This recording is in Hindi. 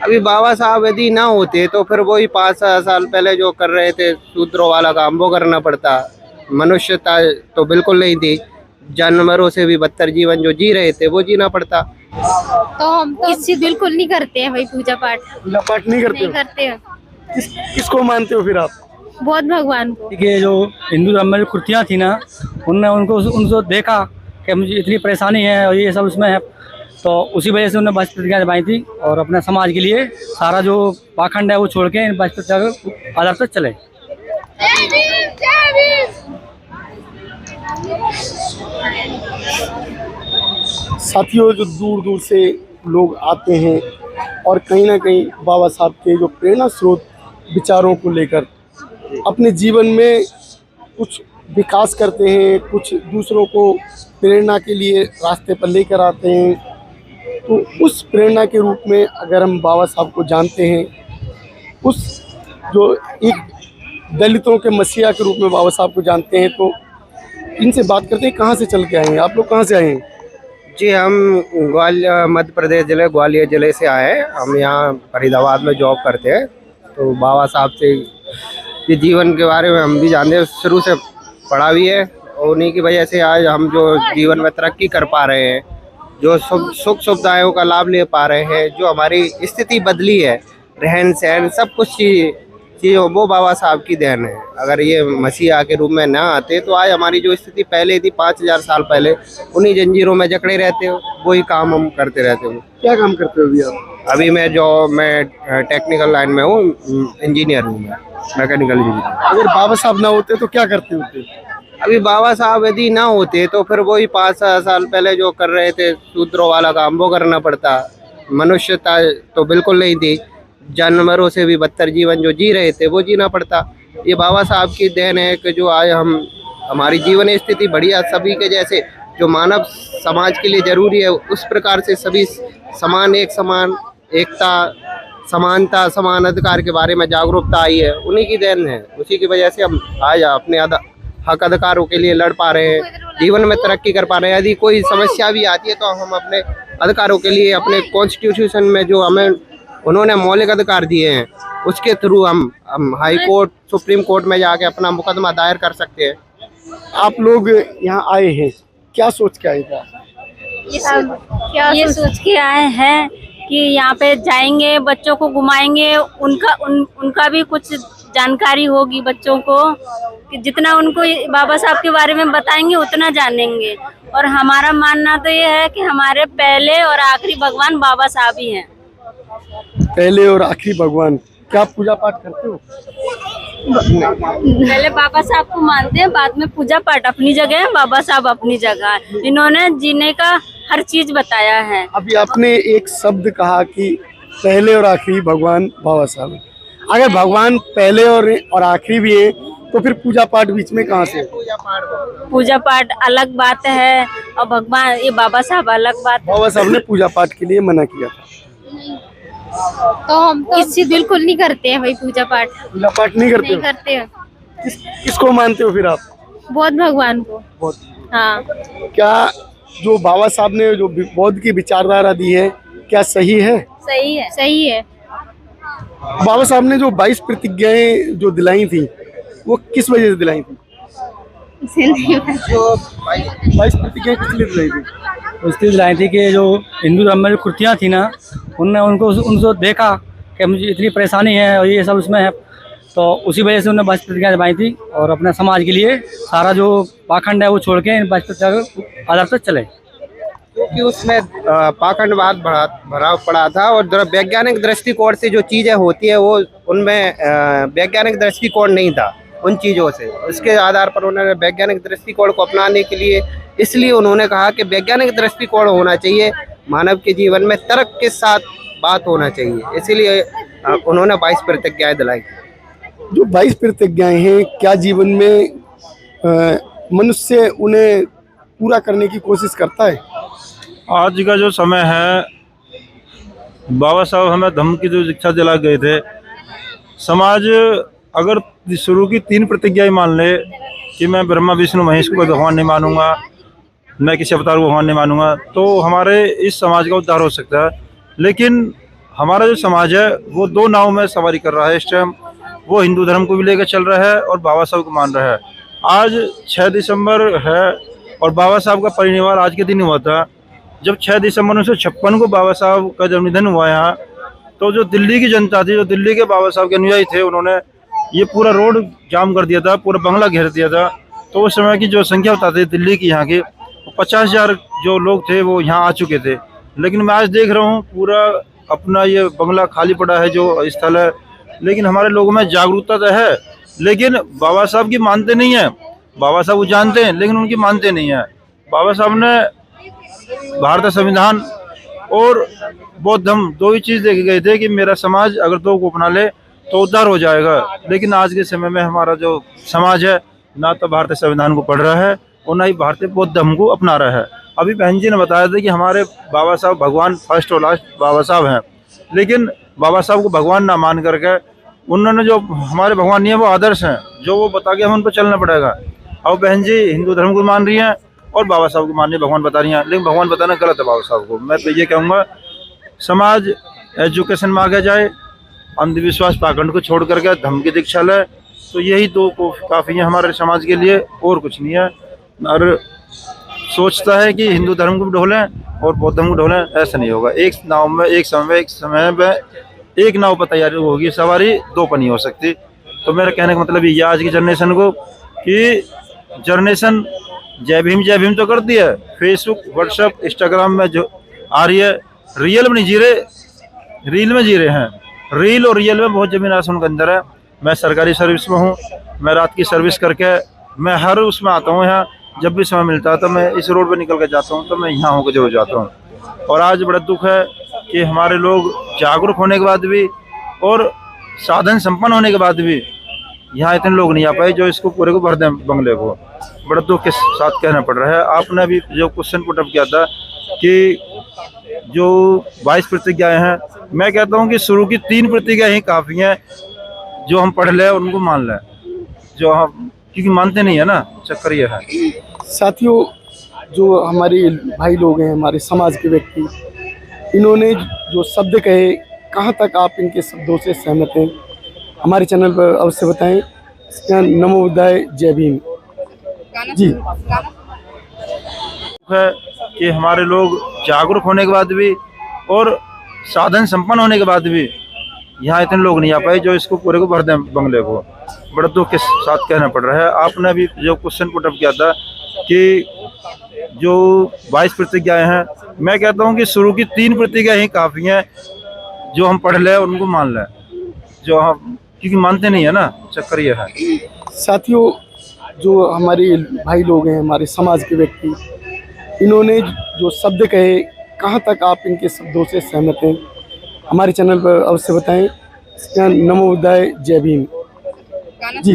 अभी बाबा साहब यदि ना होते तो फिर वही 5 साल पहले जो कर रहे थे सूत्रों वाला काम वो करना पड़ता। मनुष्यता तो बिल्कुल नहीं थी, जानवरों से भी बदतर जीवन जो जी रहे थे वो जीना पड़ता। तो हम तो इससे बिल्कुल नहीं करते हैं भाई, पूजा पाठ पूजा पाठ नहीं करते नहीं हो? करते हैं। किसको मानते हो फिर आप? बौद्ध भगवान को। देखिए, जो हिंदू धर्म में जो कुर्तियाँ थी ना, उनने उनको देखा कि मुझे इतनी परेशानी है और ये सब उसमें है, तो उसी वजह से उन्होंने 22 प्रतिज्ञा जमाई थी और अपने समाज के लिए सारा जो पाखंड है वो छोड़ के इन 22 प्रतिज्ञा के आधार पर चले। साथियों, जो दूर दूर से लोग आते हैं और कहीं ना कहीं बाबा साहब के जो प्रेरणा स्रोत विचारों को लेकर अपने जीवन में कुछ विकास करते हैं, कुछ दूसरों को प्रेरणा के लिए रास्ते पर लेकर आते हैं। तो उस प्रेरणा के रूप में अगर हम बाबा साहब को जानते हैं, उस जो एक दलितों के मसीहा के रूप में बाबा साहब को जानते हैं, तो इनसे बात करते हैं। कहाँ से चल के आए हैं आप लोग? कहाँ से आए हैं? जी, हम ग्वालियर मध्य प्रदेश जिले ग्वालियर जिले से आए हैं। हम यहाँ फरीदाबाद में जॉब करते हैं। तो बाबा साहब से ये जीवन के बारे में हम भी जानते हैं, शुरू से पढ़ा भी है और उन्हीं की वजह से आज हम जो जीवन में तरक्की कर पा रहे हैं, जो सुख सुविधाओं का लाभ ले पा रहे हैं, जो हमारी स्थिति बदली है, रहन सहन सब कुछ चीज़ों वो बाबा साहब की देन है। अगर ये मसीहा के रूप में ना आते तो आज हमारी जो स्थिति पहले थी 5000 साल पहले, उन्हीं जंजीरों में जकड़े रहते हो, वही काम हम करते रहते हो। क्या काम करते हो अभी आप? अभी मैं टेक्निकल लाइन में हूँ, इंजीनियर हूँ, मैं मैकेनिकल इंजीनियर। अगर बाबा साहब ना होते तो क्या करते होते? अभी बाबा साहब यदि ना होते तो फिर वही 5 साल पहले जो कर रहे थे सूत्रों वाला काम वो करना पड़ता। मनुष्यता तो बिल्कुल नहीं थी, जानवरों से भी बदतर जीवन जो जी रहे थे वो जीना पड़ता। ये बाबा साहब की देन है कि जो आज हमारी जीवन स्थिति बढ़िया, सभी के जैसे जो मानव समाज के लिए जरूरी है उस प्रकार से सभी समान, एक समान, एकता, समानता, समान अधिकार के बारे में जागरूकता आई है, उन्हीं की देन है। उसी की वजह से हम आज अपने हक अधिकारों के लिए लड़ पा रहे हैं, जीवन में तरक्की कर पा रहे हैं। यदि कोई समस्या भी आती है तो हम अपने अधिकारों के लिए अपने कॉन्स्टिट्यूशन में जो हमें उन्होंने मौलिक अधिकार दिए हैं उसके थ्रू हम हाई कोर्ट, सुप्रीम कोर्ट में जाके अपना मुकदमा दायर कर सकते हैं। आप लोग यहाँ आए हैं, क्या सोच के आए थे? ये सोच के आए हैं कि यहाँ पे जाएंगे, बच्चों को घुमाएंगे, उनका भी कुछ जानकारी होगी बच्चों को, कि जितना उनको बाबा साहब के बारे में बताएंगे उतना जानेंगे। और हमारा मानना तो ये है कि हमारे पहले और आखिरी भगवान बाबा साहब ही हैं। पहले और आखिरी भगवान। क्या आप पूजा पाठ करते हो? पहले बाबा साहब को मानते हैं, बाद में पूजा पाठ अपनी जगह है, बाबा साहब अपनी जगह है। इन्होंने जीने का हर चीज बताया है। अभी आपने एक शब्द कहा कि पहले और आखिरी भगवान बाबा साहब हैं। अगर भगवान पहले और आखिरी भी है तो फिर पूजा पाठ बीच में कहाँ से? पूजा पाठ अलग बात है और भगवान ये बाबा साहब अलग बात है। बाबा साहब ने पूजा पाठ के लिए मना किया था। तो हम तो इससे बिल्कुल नहीं करते हैं भाई, पूजा पाठ पूजा पाठ नहीं करते नहीं हो? करते हैं। किसको मानते हो फिर आप? बौद्ध भगवान को। बहुत। हाँ, क्या जो बाबा साहब ने जो बौद्ध की विचारधारा दी है, क्या सही है? सही है, सही है। बाबा साहब ने जो 22 प्रतिज्ञाएं जो दिलाई थी, वो किस वजह से दिलाई थी? जो 22 प्रतिज्ञाएं किस लिए दिलाई थी? उसकी दिलाई थी कि जो हिंदू धर्म में जो कुर्तियाँ थी ना, उनने उनको देखा कि मुझे इतनी परेशानी है और ये सब उसमें है, तो उसी वजह से उन्होंने 22 प्रतिज्ञा जमाई थी और अपने समाज के लिए सारा जो पाखंड है वो छोड़ के इन 22 प्रतिज्ञा के आधार पर चले। क्योंकि उसमें पाखंडवाद भरा पड़ा था और वैज्ञानिक दृष्टिकोण से जो चीज़ें होती है वो उनमें वैज्ञानिक दृष्टिकोण नहीं था उन चीज़ों से। उसके आधार पर उन्होंने वैज्ञानिक दृष्टिकोण को अपनाने के लिए, इसलिए उन्होंने कहा कि वैज्ञानिक दृष्टिकोण होना चाहिए, मानव के जीवन में तर्क के साथ बात होना चाहिए, इसीलिए उन्होंने 22 प्रतिज्ञाएं दिलाई। जो 22 प्रतिज्ञाएं हैं, क्या जीवन में मनुष्य उन्हें पूरा करने की कोशिश करता है? आज का जो समय है, बाबा साहब हमें धम्म की जो शिक्षा दिला गए थे, समाज अगर शुरू की 3 प्रतिज्ञाएं मान ले कि मैं ब्रह्मा विष्णु महेश को भगवान नहीं मानूंगा, मैं किसी अवतार को भगवान नहीं मानूंगा, तो हमारे इस समाज का उद्धार हो सकता है। लेकिन हमारा जो समाज है वो दो नाव में सवारी कर रहा है इस टाइम। वो हिंदू धर्म को भी लेकर चल रहा है और बाबा साहब को मान रहा है। आज 6 दिसंबर है और बाबा साहब का परिनिर्वाण आज के दिन हुआ था। जब 6 दिसंबर 1956 को बाबा साहब का जब निधन हुआ यहाँ, तो जो दिल्ली की जनता थी, जो दिल्ली के बाबा साहब के अनुयायी थे, उन्होंने ये पूरा रोड जाम कर दिया था, पूरा बंगला घेर दिया था। तो उस समय की जो संख्या बताते दिल्ली की यहाँ की, 50,000 जो लोग थे वो यहाँ आ चुके थे। लेकिन मैं आज देख रहा हूँ पूरा अपना ये बंगला खाली पड़ा है, जो स्थल है। लेकिन हमारे लोगों में जागरूकता तो है, लेकिन बाबा साहब की मानते नहीं है। बाबा साहब को जानते हैं लेकिन उनकी मानते नहीं है। बाबा साहब ने भारतीय संविधान और बौद्ध धर्म दो ही चीज़ देखे गए थे कि मेरा समाज अगर दो को अपना ले तो उद्धार हो जाएगा। लेकिन आज के समय में हमारा जो समाज है ना तो भारतीय संविधान को पढ़ रहा है और ना ही भारतीय बौद्ध धर्म को अपना रहा है। अभी बहन जी ने बताया था कि हमारे बाबा साहब भगवान फर्स्ट और लास्ट बाबा साहब हैं, लेकिन बाबा साहब को भगवान ना मान करके उन्होंने जो हमारे भगवान नहीं है वो आदर्श हैं, जो वो बता के हम उन पर चलना पड़ेगा। और बहन जी हिंदू धर्म को मान रही हैं और बाबा साहब को मान रही, भगवान बता रही हैं, लेकिन भगवान बताना गलत है बाबा साहब को। मैं तो ये कहूँगा समाज एजुकेशन में आगे जाए, अंधविश्वास पाखंड को छोड़ करके धर्म की दीक्षा ले, तो यही दो को काफ़ी है हमारे समाज के लिए, और कुछ नहीं है। और सोचता है कि हिंदू धर्म को भी ढोलें और बौद्ध धर्म को ढोलें, ऐसा नहीं होगा। एक नाव में एक समय में एक नाव पर तैयारी होगी सवारी, दो पर नहीं हो सकती। तो मेरा कहने का मतलब ये आज की जनरेशन को कि जनरेशन जय भीम तो करती है, फेसबुक व्हाट्सएप इंस्टाग्राम में जो आ रही है, रियल में नहीं जी रहे, रील में जी रहे हैं। रील और रियल में बहुत ज़मीन आसमान का अंदर है। मैं सरकारी सर्विस में हूँ, मैं रात की सर्विस करके मैं हर उसमें आता हूँ यहाँ। जब भी समय मिलता है तो मैं इस रोड पर निकल कर जाता हूँ, तो मैं यहाँ होकर जरूर जाता हूँ। और आज बड़ा दुख है कि हमारे लोग जागरूक होने के बाद भी और साधन संपन्न होने के बाद भी यहाँ इतने लोग नहीं आ पाए जो इसको पूरे को भर दें बंगले को। बड़ा दुख के साथ कहना पड़ रहा है। आपने अभी जो क्वेश्चन पुट अप किया था कि जो 22 प्रतिज्ञाएँ हैं, मैं कहता हूँ कि शुरू की 3 प्रतिज्ञा ही काफ़ी हैं, जो हम पढ़ लें और उनको मान लें, जो हम क्योंकि मानते नहीं है ना, चक्कर ये है। साथियों, जो हमारे भाई लोग हैं, हमारे समाज के व्यक्ति, इन्होंने जो शब्द कहे, कहाँ तक आप इनके शब्दों से सहमत हैं, हमारे चैनल पर अवश्य बताएं। नमो बुद्धाय, जय भीम जी। है कि हमारे लोग जागरूक होने के बाद भी और साधन संपन्न होने के बाद भी यहाँ इतने लोग नहीं आ पाए जो इसको पूरे को भर दें बंगले को। बड़ा दुख के साथ कहना पड़ रहा है। आपने अभी जो क्वेश्चन पुट अप किया था कि जो 22 प्रतिज्ञाएँ हैं, मैं कहता हूँ कि शुरू की 3 प्रतिज्ञा ही काफ़ी हैं, जो हम पढ़ लें और उनको मान लें, जो हम क्योंकि मानते नहीं है ना, चक्कर ये है। साथियों, जो हमारे भाई लोग हैं, हमारे समाज के व्यक्ति, इन्होंने जो शब्द कहे, कहाँ तक आप इनके शब्दों से सहमत हैं, हमारे चैनल पर अवश्य बताएं। नमो बुद्धाय, जय भीम जी।